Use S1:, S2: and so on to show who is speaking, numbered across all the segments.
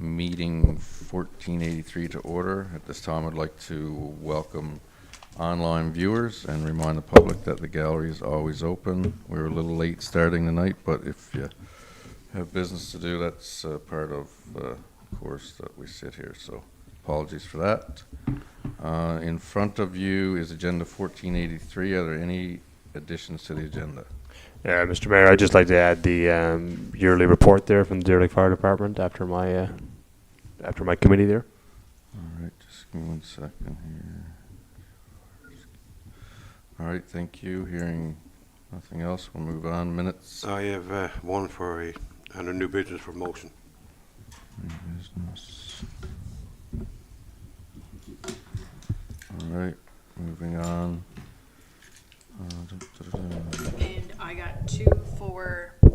S1: meeting 1483 to order. At this time, I'd like to welcome online viewers and remind the public that the gallery is always open. We're a little late starting tonight, but if you have business to do, that's part of the course that we sit here, so apologies for that. In front of you is agenda 1483. Are there any additions to the agenda?
S2: Yeah, Mr. Mayor, I'd just like to add the yearly report there from the Deer Lake Fire Department after my committee there.
S1: All right, just give me 1 second here. All right, thank you. Hearing nothing else, we'll move on. Minutes.
S3: I have one for under new business for motion.
S1: New business. All right, moving on.
S4: And I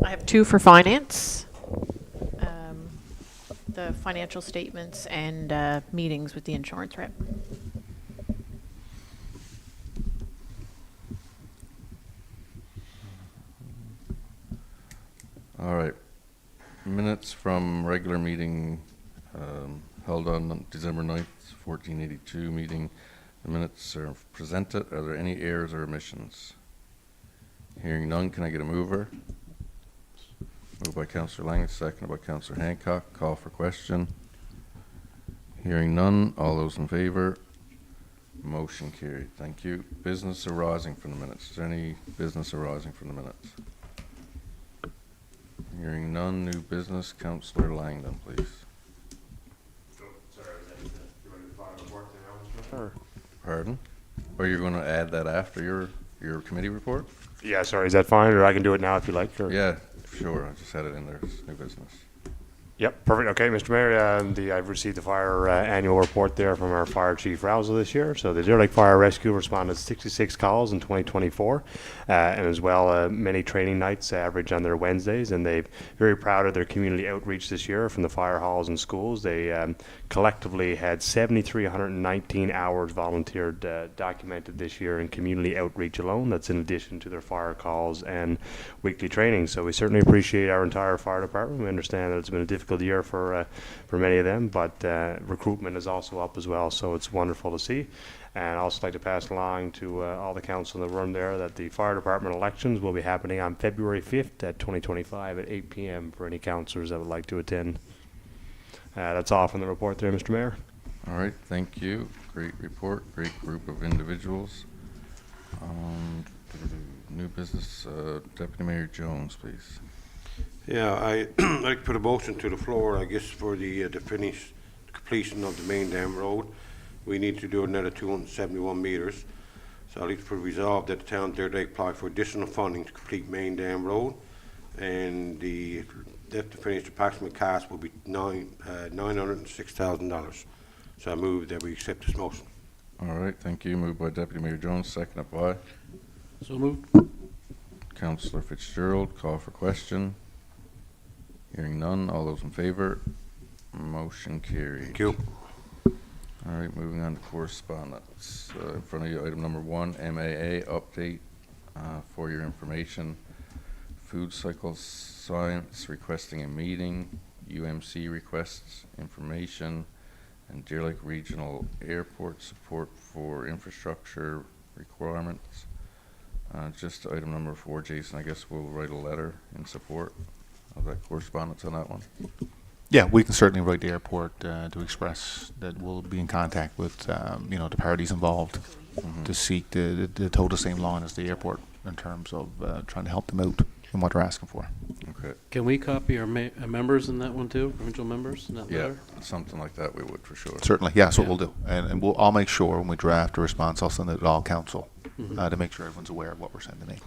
S4: have two for finance. The financial statements and meetings with the insurance rep.
S1: All right. Minutes from regular meeting held on December 9th, 1482 meeting. The minutes are presented. Are there any errors or omissions? Hearing none, can I get a mover? Moved by Councillor Lang, seconded by Councillor Hancock. Call for question. Hearing none, all those in favor? Motion carried. Thank you. Business arising from the minutes. Is there any business arising from the minutes? Hearing none, new business. Councillor Langdon, please.
S2: Sorry, is that you want to file a report there, Mr.
S1: Pardon? Or you're going to add that after your committee report?
S2: Yeah, sorry, is that fine, or I can do it now if you like? Or?
S1: Yeah, sure. I just had it in there. It's new business.
S2: Yep, perfect. Okay, Mr. Mayor, I've received the fire annual report there from our Fire Chief Rousel this year. So the Deer Lake Fire Rescue responded 66 calls in 2024, and as well many training nights average on their Wednesdays. And they're very proud of their community outreach this year from the fire halls and schools. They collectively had 7,319 hours volunteered documented this year in community outreach alone. That's in addition to their fire calls and weekly training. So we certainly appreciate our entire fire department. We understand that it's been a difficult year for many of them, but recruitment is also up as well, so it's wonderful to see. And I'd also like to pass along to all the council in the room there that the fire department elections will be happening on February 5th at 2025 at 8 p.m. for any councillors that would like to attend. That's all from the report there, Mr. Mayor.
S1: All right, thank you. Great report, great group of individuals. New business, Deputy Mayor Jones, please.
S3: Yeah, I'd like to put a motion to the floor, I guess, for the completion of the main dam road. We need to do another 271 meters. So I'd like to resolve that the town of Deer Lake apply for additional funding to complete main dam road. And the to finish the approximate cost will be $906,000. So I move that we accept this motion.
S1: All right, thank you. Moved by Deputy Mayor Jones, seconded by
S5: So moved.
S1: Councillor Fitzgerald. Call for question. Hearing none, all those in favor? Motion carried.
S3: Thank you.
S1: All right, moving on to correspondence. In front of you, item number 1, MAA update. For your information, Food Cycle Science requesting a meeting, UMC requests information, and Deer Lake Regional Airport support for infrastructure requirements. Just item number 4, Jason, I guess we'll write a letter in support of that correspondence on that one.
S6: Yeah, we can certainly write the airport to express that we'll be in contact with the parties involved to seek to toe the same line as the airport in terms of trying to help them out in what they're asking for.
S1: Okay.
S5: Can we copy our members in that one too, provincial members in that
S1: Yeah,
S5: letter?
S1: something like that we would for sure.
S6: Certainly, yeah, that's what
S5: Yeah.
S6: we'll do. And I'll make sure when we draft a response, I'll send it to all council to make sure everyone's aware of what we're sending in.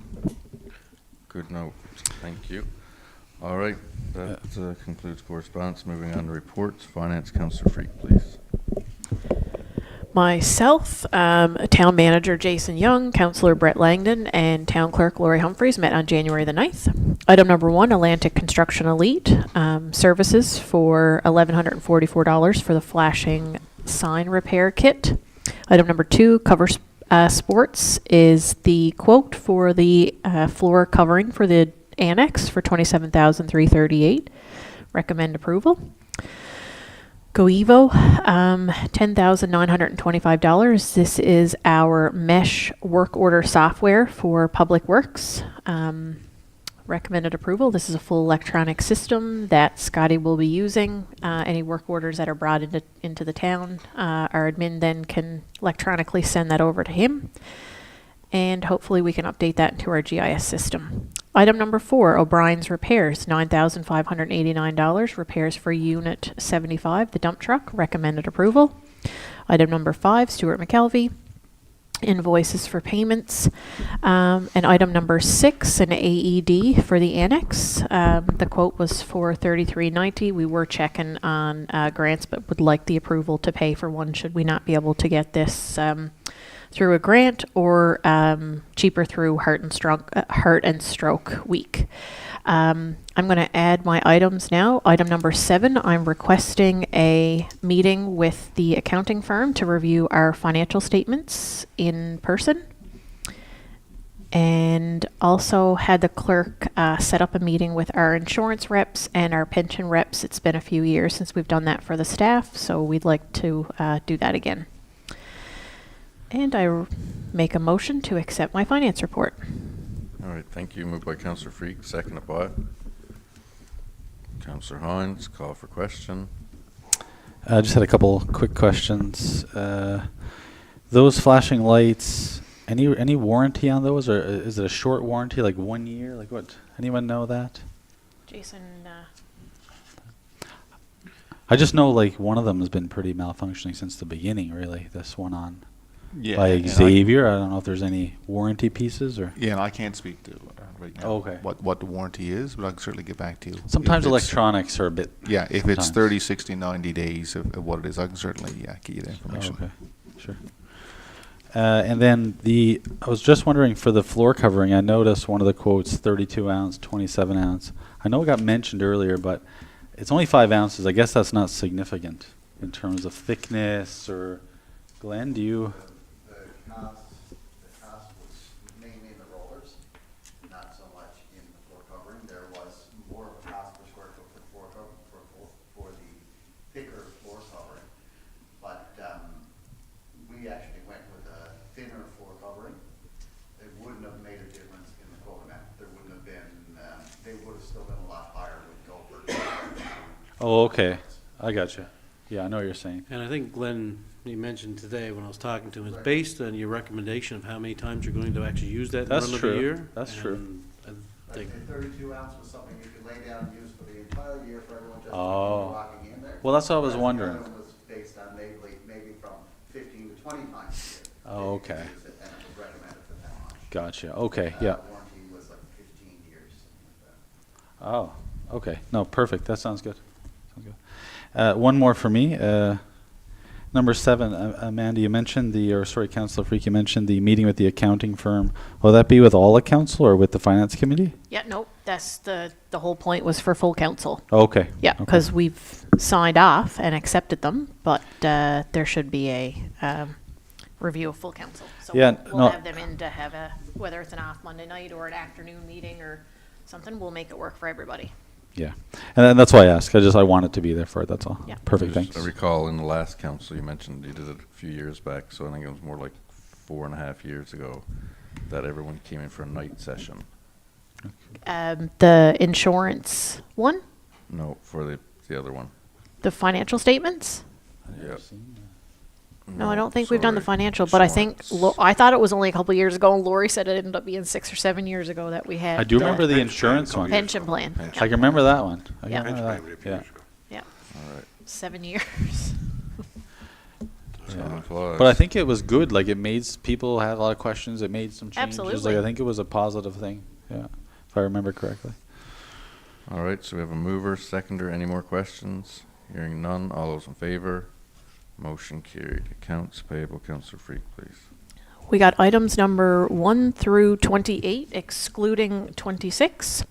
S1: Good note. Thank you. All right, that concludes correspondence. Moving on to reports. Finance, Councillor Freak, please.
S4: Myself, Town Manager Jason Young, Councillor Brett Langdon, and Town Clerk Lori Humphreys met on January the 9th. Item number 1, Atlantic Construction Elite, services for $1,144 for the flashing sign repair kit. Item number 2, Cover Sports, is the quote for the floor covering for the annex for $27,338. Recommend approval. GoEvo, $10,925. This is our mesh work order software for Public Works. Recommended approval. This is a full electronic system that Scotty will be using. Any work orders that are brought into the town, our admin then can electronically send that over to him. And hopefully we can update that into our GIS system. Item number 4, O'Brien's Repairs, $9,589. Repairs for Unit 75, the dump truck. Recommended approval. Item number 5, Stuart McKelvey. Invoices for payments. And item number 6, an AED for the annex. The quote was for $33.90. We were checking on grants, but would like the approval to pay for one should we not be able to get this through a grant or cheaper through Heart and Stroke Week. I'm going to add my items now. Item number 7, I'm requesting a meeting with the accounting firm to review our financial statements in person. And also had the clerk set up a meeting with our insurance reps and our pension reps. It's been a few years since we've done that for the staff, so we'd like to do that again. And I make a motion to accept my finance report.
S1: All right, thank you. Moved by Councillor Freak, seconded by Councillor Hines. Call for question.
S7: I just had a couple quick questions. Those flashing lights, any warranty on those, or is it a short warranty, like 1 year? Like what? Anyone know that?
S4: Jason,
S7: I just know like one of them has been pretty malfunctioning since the beginning, really. This one on by Xavier. I don't know if there's any warranty pieces or.
S6: Yeah, and I can't speak to right now
S7: Okay.
S6: what the warranty is, but I can certainly get back to you.
S7: Sometimes
S6: If it's-
S7: electronics are a bit.
S6: Yeah, if it's
S7: sometimes.
S6: 30, 60, 90 days of what it is, I can certainly get you the information.
S7: Oh, okay, sure. And then I was just wondering for the floor covering, I noticed one of the quotes, 32 ounce, 27 ounce. I know it got mentioned earlier, but it's only 5 ounces. I guess that's not significant in terms of thickness or, Glenn, do you?
S8: The cost was mainly in the rollers, not so much in the floor covering. There was more of a cost per square foot for floor cover, for the thicker floor covering. But we actually went with a thinner floor covering. It wouldn't have made a difference in the quote amount. There wouldn't have been, they would have still been a lot higher with Gopher.
S7: Oh, okay. I got you. Yeah, I know what you're saying.
S5: And I think Glenn, he mentioned today when I was talking to him, it's based on your recommendation of how many times you're going to actually use that in the
S7: That's
S5: run of
S7: true.
S5: the year.
S7: That's true.
S5: And I
S8: I'd
S5: think,
S8: say 32 ounce was something you could lay down and use for the entire year for everyone just
S7: Oh.
S8: walking in there.
S7: Well, that's what I was
S8: Whereas
S7: wondering.
S8: The other one was based on maybe from 15 to 20 times a year.
S7: Oh,
S8: that you could
S7: okay.
S8: use it, and it was recommended for that much.
S7: Gotcha. Okay, yeah.
S8: Warranty was like 15 years, something like that.
S7: Oh, okay. No, perfect. That sounds good. Sounds good. One more for me. Number 7, Amanda, you mentioned Councillor Freak, you mentioned the meeting with the accounting firm. Will that be with all the council or with the finance committee?
S4: yeah, nope, that's the whole point was for full council.
S7: Oh, okay.
S4: Yeah,
S7: Okay.
S4: because we've signed off and accepted them, but there should be a review of full council. So
S7: Yeah,
S4: we'll
S7: no.
S4: have them in to have whether it's an off Monday night or an afternoon meeting or something, we'll make it work for everybody.
S7: Yeah. And then that's why I asked. I wanted to be there for it. That's all.
S4: Yeah.
S7: Perfect.
S1: Just-
S7: Thanks.
S1: I recall in the last council, you mentioned you did it a few years back, so I think it was more like 4.5 years ago that everyone came in for a night session.
S4: The insurance one,
S1: No, for the other one.
S4: the financial statements?
S1: Yeah.
S4: No, I don't think we've done the
S1: sorry.
S4: financial, but I think,
S1: Insurance.
S4: I thought it was only a couple years ago, and Lori said it ended up being 6 or 7 years ago that we had.
S7: I do remember the insurance one.
S4: Pension plan.
S1: Pension.
S7: I can remember that one. I
S4: Yeah.
S7: can
S3: Bench
S7: remember
S3: prime
S7: that.
S3: a few
S7: Yeah.
S3: years ago.
S4: Yeah,
S1: All right.
S4: 7 years.
S1: Time flies.
S7: But I think it was good. Like it made people had a lot of questions. It made some changes.
S4: Absolutely.
S7: Like I think it was a positive thing. Yeah, if I remember correctly.
S1: All right, so we have a mover, seconder. Any more questions? Hearing none. All those in favor? Motion carried. Accounts payable, Councillor Freak, please.
S4: We got items number 1 through 28, excluding 26,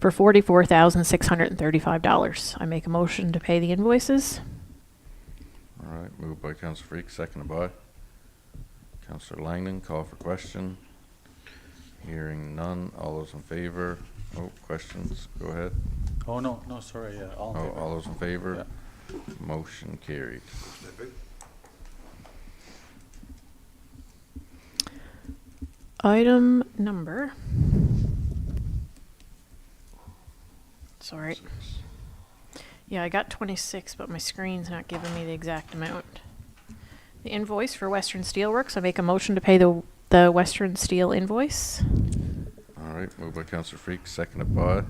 S4: for $44,635. I make a motion to pay the invoices.
S1: All right, moved by Councillor Freak, seconded by Councillor Langdon. Call for question. Hearing none. All those in favor? Oh, questions? Go ahead.
S7: Oh no, sorry. Yeah, all in
S1: Oh,
S7: favor.
S1: all those in favor?
S7: Yeah.
S1: Motion carried.
S4: Item number. Sorry. Yeah, I got 26, but my screen's not giving me the exact amount. The invoice for Western Steelworks. I make a motion to pay the Western Steel invoice.
S1: All right, moved by Councillor Freak, seconded by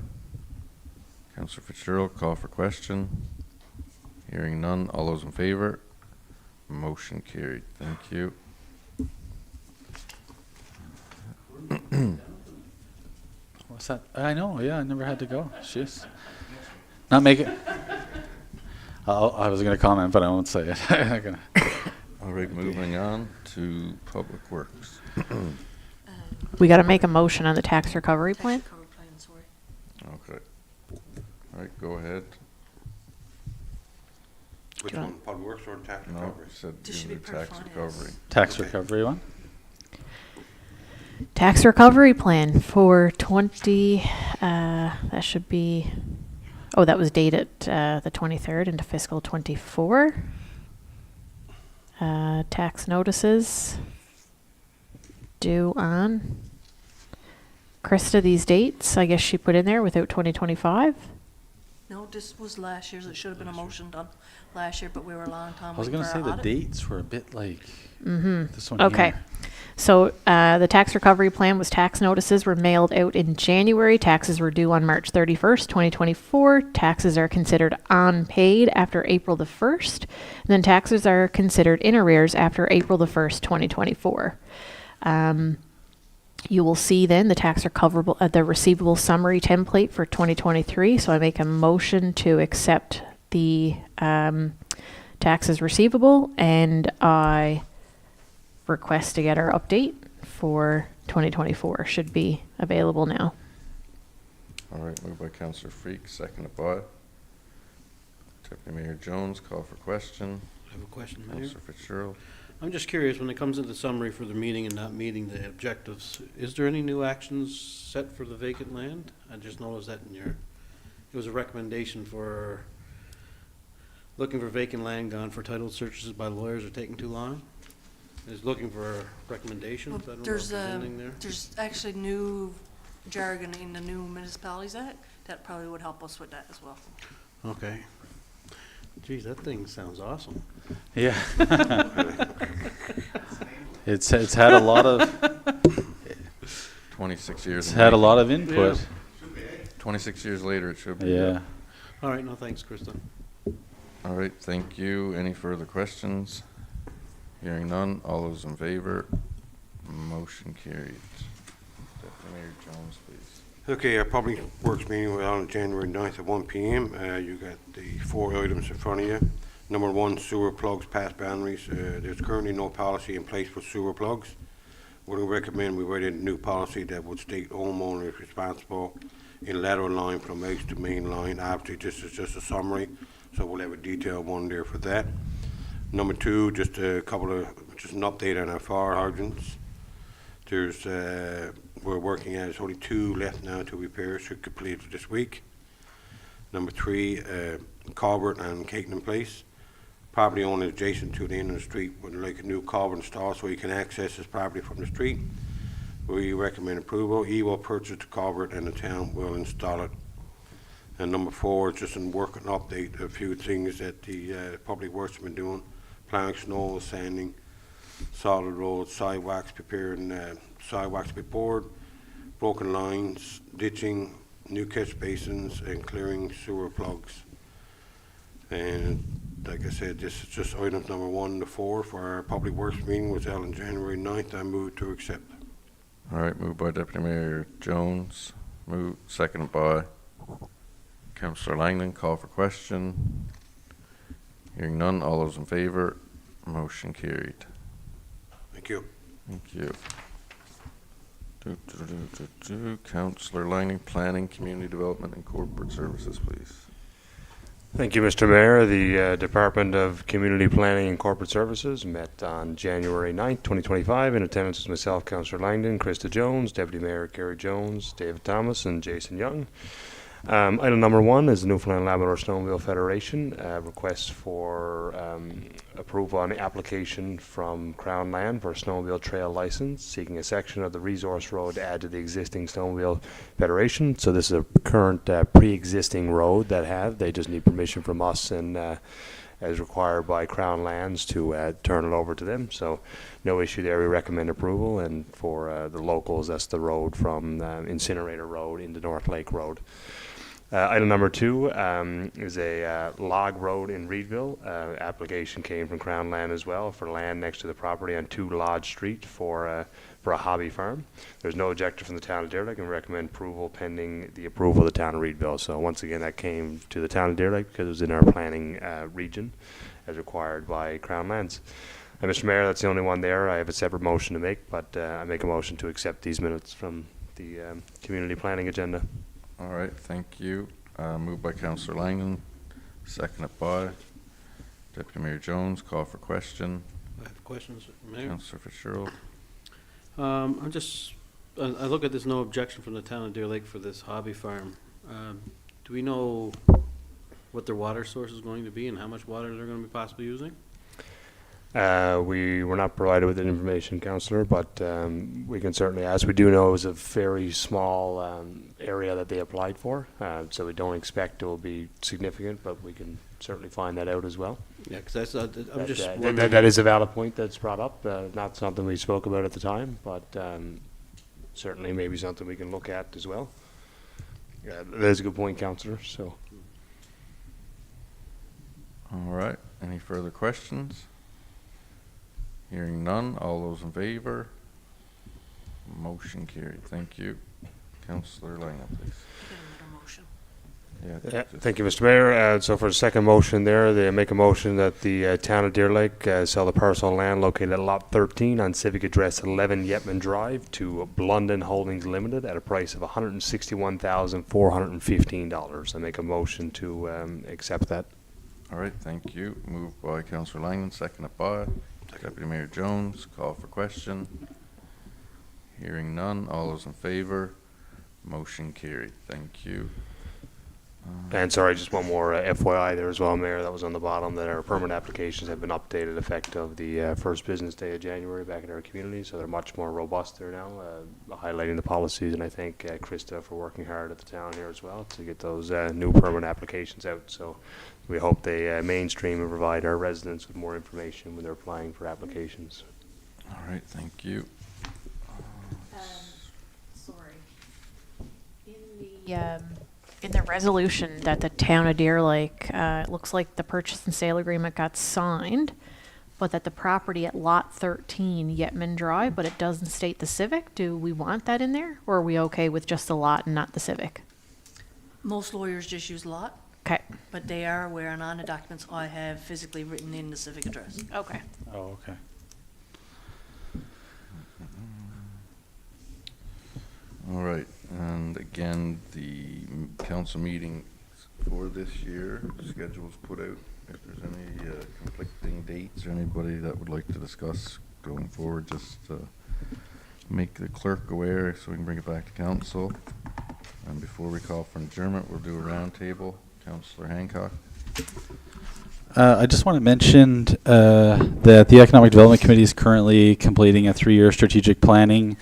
S1: Councillor Fitzgerald. Call for question. Hearing none. All those in favor? Motion carried. Thank you.
S7: What's that? I know, yeah, I never had to go. Jeez. Not make it. I was going to comment, but I won't say it. I'm gonna-
S1: All right, moving on to Public Works.
S4: We got to make a motion on the tax recovery plan.
S1: Okay. All right, go ahead.
S3: Which
S4: Do you
S3: one, Public Works or Tax
S1: No,
S3: Recovery?
S1: you said
S9: This should
S1: do
S9: be
S1: the
S9: per
S1: tax
S9: finance.
S1: recovery.
S7: Tax
S3: Okay.
S7: recovery one?
S4: Tax recovery plan for 20, that should be, oh, that was dated the 23rd into fiscal 24. Tax notices due on. Krista, these dates, I guess she put in there without 2025.
S9: No, this was last year's. It should have been a motion done last year, but we were a long time
S7: I was
S9: waiting
S7: going to
S9: for
S7: say
S9: our
S7: the
S9: audit.
S7: dates were a bit like this one
S4: Okay.
S7: here.
S4: So the tax recovery plan was tax notices were mailed out in January. Taxes were due on March 31st, 2024. Taxes are considered unpaid after April the 1st. And then taxes are considered in arrears after April the 1st, 2024. You will see then the tax recoverable, the receivable summary template for 2023. So I make a motion to accept the taxes receivable, and I request to get our update for 2024. Should be available now.
S1: All right, moved by Councillor Freak, seconded by Deputy Mayor Jones. Call for question.
S5: I have a question, Mayor.
S1: Councillor Fitzgerald.
S5: I'm just curious, when it comes into summary for the meeting and not meeting the objectives, is there any new actions set for the vacant land? I just noticed that in your, it was a recommendation for looking for vacant land gone for title searches by lawyers are taking too long. Is looking for recommendations. I don't know if
S9: There's
S5: anything there.
S9: there's actually new jargon in the new Municipalities Act that probably would help us with that as well.
S5: Okay. Geez, that thing sounds awesome.
S7: Yeah. It's had a lot of
S1: 26 years.
S7: it's
S1: in
S7: had a
S1: making.
S7: lot of input.
S1: 26 years later, it should be.
S7: Yeah.
S5: All right, no, thanks, Krista.
S1: All right, thank you. Any further questions? Hearing none. All those in favor? Motion carried. Deputy Mayor Jones, please.
S3: Okay, our Public Works meeting was on January 9th at 1 p.m. You got the 4 items in front of you. Number 1, sewer plugs past boundaries. There's currently no policy in place for sewer plugs. Would recommend we write in a new policy that would state homeowner is responsible in lateral line from edge to main line. Obviously, this is just a summary, so we'll have a detailed one there for that. Number 2, just an update on our fire hydrants. There's, we're working at, there's only 2 left now to repair, should complete it this week. Number 3, culvert and Caton Place. Property owner adjacent to the end of the street would like a new culvert installed so he can access his property from the street. We recommend approval. He will purchase the culvert and the town will install it. And number 4 is just in work and update a few things that the Public Works have been doing. Plowing snow, sanding, solid roads, sidewalks, preparing sidewalks to be poured, broken lines, ditching, new catch basins, and clearing sewer plugs. And like I said, this is just items number 1 to 4 for our Public Works meeting was held on January 9th. I move to accept.
S1: All right, moved by Deputy Mayor Jones. Seconded by Councillor Langdon. Call for question. Hearing none. All those in favor? Motion carried.
S3: Thank you.
S1: Thank you. Councillor Langdon, Planning, Community Development, and Corporate Services, please.
S2: Thank you, Mr. Mayor. The Department of Community Planning and Corporate Services met on January 9th, 2025. In attendance was myself, Councillor Langdon, Krista Jones, Deputy Mayor Gary Jones, David Thomas, and Jason Young. Item number 1 is the Newfoundland Labrador Snowmobile Federation request for approval on the application from Crown Land for a snowmobile trail license, seeking a section of the resource road to add to the existing snowmobile federation. So this is a current pre-existing road that they just need permission from us and as required by Crown Lands to turn it over to them. So no issue there. We recommend approval. And for the locals, that's the road from Incinerator Road into North Lake Road. Item number 2 is a log road in Reedville. Application came from Crown Land as well for land next to the property on 2 Lodge Street for a hobby farm. There's no objection from the town of Deer Lake, and we recommend approval pending the approval of the town of Reedville. So once again, that came to the town of Deer Lake because it was in our planning region as required by Crown Lands. Mr. Mayor, that's the only one there. I have a separate motion to make, but I make a motion to accept these minutes from the community planning agenda.
S1: All right, thank you. Moved by Councillor Langdon, seconded by Deputy Mayor Jones. Call for question.
S5: I have questions, Mayor.
S1: Councillor Fitzgerald.
S5: I look at this no objection from the town of Deer Lake for this hobby farm. Do we know what their water source is going to be and how much water they're going to be possibly using?
S2: We were not provided with that information, Councillor, but we can certainly ask. We do know it was a very small area that they applied for, so we don't expect it will be significant, but we can certainly find that out as well.
S5: Yeah, because I'm just
S2: That
S5: wondering.
S2: is a valid point that's brought up, not something we spoke about at the time, but certainly maybe something we can look at as well. Yeah, that is a good point, Councillor, so.
S1: All right, any further questions? Hearing none, all those in favor? Motion carried. Thank you. Councillor Langdon, please.
S9: Get another motion.
S2: Yeah,
S1: just-
S2: thank you, Mr. Mayor. So for the second motion there, they make a motion that the town of Deer Lake sell the parcel of land located at Lot 13 on Civic Address 11 Yetman Drive to Blunden Holdings Limited at a price of $161,415. I make a motion to accept that.
S1: All right, thank you. Moved by Councillor Langdon, seconded by Deputy Mayor Jones. Call for question. Hearing none, all those in favor? Motion carried. Thank you.
S2: And sorry, just one more FYI there as well, Mayor, that was on the bottom, that our permit applications have been updated effective the first business day of January back in our community, so they're much more robust there now, highlighting the policies, and I thank Krista for working hard at the town here as well to get those new permit applications out. So we hope they mainstream and provide our residents with more information when they're applying for applications.
S1: All right, thank you.
S4: Sorry. In the resolution that the town of Deer Lake, it looks like the purchase and sale agreement got signed, but that the property at Lot 13, Yetman Drive, but it doesn't state the Civic. Do we want that in there, or are we okay with just the lot and not the Civic?
S9: Most lawyers just use lot,
S4: Okay.
S9: but they are aware, and on the documents I have physically written in the civic address.
S4: Okay.
S7: Oh, okay.
S1: All right, and again, the council meeting for this year, schedule's put out. If there's any conflicting dates or anybody that would like to discuss going forward, just make the clerk aware so we can bring it back to council. And before we call for adjournment, we'll do a round table. Councillor Hancock.
S7: I just want to mention that the Economic Development Committee is currently completing a 3-year strategic planning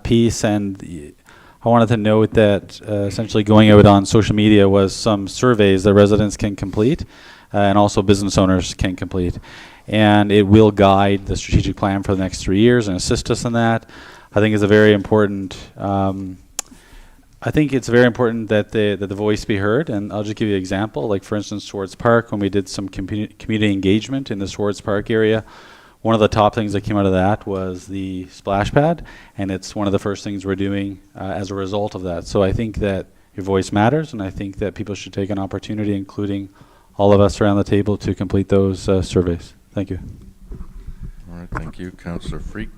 S7: piece, and I wanted to note that essentially going out on social media was some surveys that residents can complete and also business owners can complete, and it will guide the strategic plan for the next 3 years and assist us in that. I think it's a very important I think it's very important that the voice be heard, and I'll just give you an example. Like, for instance, Swartz Park, when we did some community engagement in the Swartz Park area, one of the top things that came out of that was the splash pad, and it's one of the first things we're doing as a result of that. So I think that your voice matters, and I think that people should take an opportunity, including all of us around the table, to complete those surveys. Thank you.
S1: All right, thank you. Councillor Freak.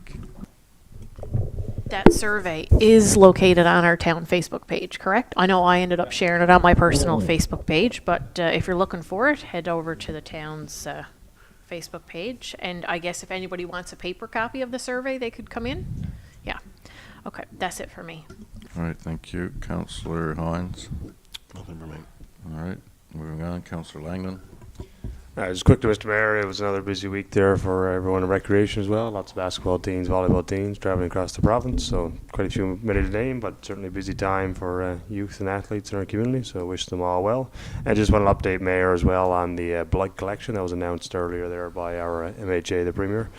S4: That survey is located on our town Facebook page, correct? I know I ended up sharing it on my personal Facebook page, but if you're looking for it, head over to the town's Facebook page. And I guess if anybody wants a paper copy of the survey, they could come in. Yeah. Okay, that's it for me.
S1: All right, thank you. Councillor Hines.
S3: Nothing for me.
S1: All right, moving on, Councillor Langdon.
S2: Just quickly, Mr. Mayor, it was another busy week there for everyone in recreation as well. Lots of basketball teams, volleyball teams traveling across the province. So quite a few many to name, but certainly a busy time for youth and athletes in our community. So I wish them all well. And just want to update Mayor as well on the blood collection that was announced earlier there by our MHA, the Premier.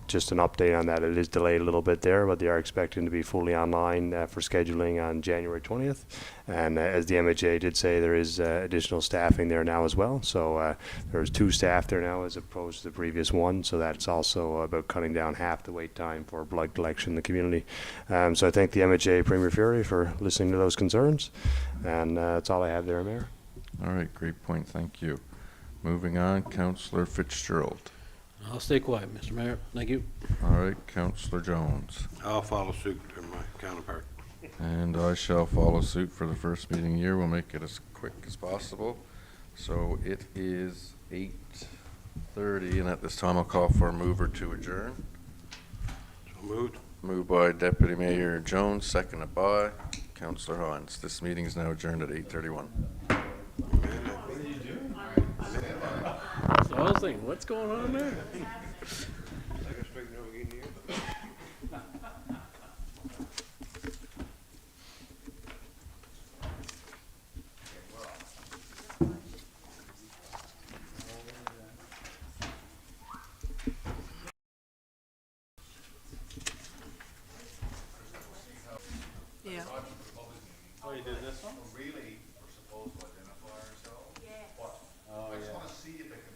S2: Just an update on that. It is delayed a little bit there, but they are expecting to be fully online for scheduling on January 20th. And as the MHA did say, there is additional staffing there now as well. So there's 2 staff there now as opposed to the previous 1. So that's also about cutting down half the wait time for blood collection in the community. So I thank the MHA Premier Fury for listening to those concerns. And that's all I have there, Mayor.
S1: All right, great point, thank you. Moving on, Councillor Fitzgerald.
S5: I'll stay quiet, Mr. Mayor. Thank you.
S1: All right, Councillor Jones.
S3: I'll follow suit to my counterpart.
S1: And I shall follow suit for the first meeting here. We'll make it as quick as possible. So it is 8:30, and at this time I'll call for a mover to adjourn.
S3: So moved.
S1: Moved by Deputy Mayor Jones, seconded by Councillor Hines. This meeting is now adjourned at 8:31.
S5: So I was thinking, what's going on there?
S9: Yeah.
S7: Oh, you did this one?
S8: Really, we're supposed to identify ourselves.
S9: Yeah.
S8: But I just want to see if they can